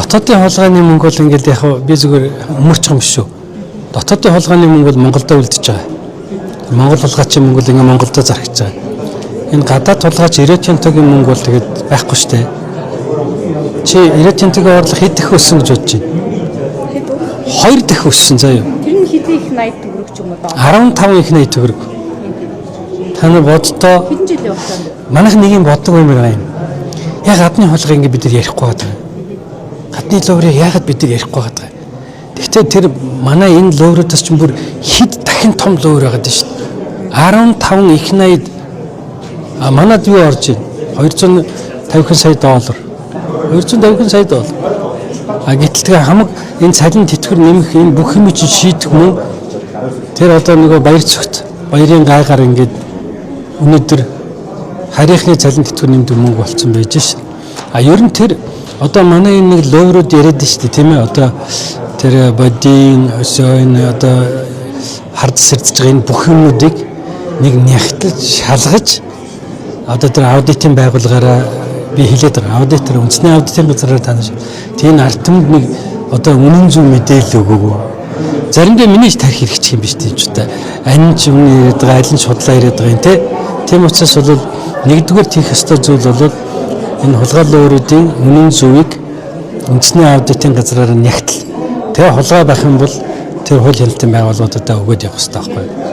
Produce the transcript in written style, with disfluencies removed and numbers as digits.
дотоодын хулгайны мөнгө бол ингээд яг би зүгээр өмөрч юм шүү. Дотоодын хулгайны мөнгө бол Монголдо үлдэж байгаа. Монгол хулгайчийн мөнгө л ингээд Монголдо зархиж байгаа. Энэ гадаад хулгайч Ирэтентогийн мөнгө бол тэгээд байхгүй шүү дээ. Чи Ирэтентогийн орлого хэд их өссөн гэж бодож байна? 2 дахь өссөн заяа. Тэр нь хэд их 80 төгрөг ч юм уу? 15 их 80 төгрөг. Таны бодтоо хэдэн жилийн хугацаанд? Манайх нэг юм боддог юм байна. Яг гадны хулгай ингээд бид нар ярихгүй байгаа. Гадны ловрыг яагаад бид нар ярихгүй байгаа. Гэхдээ тэр манай энэ ловруудаас ч бүр хэд дахин том ловр байгаа дээ шүү дээ. 15 их 80 манад юу орж байна? 250 сая доллар. 250 сая доллар. Гэтэл тэгээ хамаг энэ цалин тэтгэр нэмэх энэ бүх юм чинь шийдэх мөн тэр одоо нөгөө баяр цогт баярын гайгаар ингээд өнөөдөр харийнхны цалин тэтгэр нэмдэг мөнгө болцсон байж шин. Ер нь тэр одоо манай энэ нэг ловрууд яриад шүү дээ тийм ээ. Одоо тэр бодийн өсөйн одоо хард сэрдэж байгаа энэ бүх юмнуудыг нэг нягтлж шалгаж одоо тэр аудитын байгууллагаараа би хэлээд байгаа. Аудитор үндэсний аудитын газраар таньж тийм артамд нэг одоо үнэн зөв мэдээлэл өгөөгүй. Заримдаа миний тарих хэрэгчих юм биш тийм ч удаа. Ань ч юм яриад байгаа, аль нь шудлаа яриад байгаа юм те. Тийм учраас бол нэгдүгээр тийх ёстой зүйл бол энэ хулгай ловруудын үнэн зөвийг үндэсний аудитын газраар нягтл. Тэгээ хулгай байх юм бол тэр хууль хяналтын байгууллагуудад өгөөд явах хэрэгтэй байхгүй юу?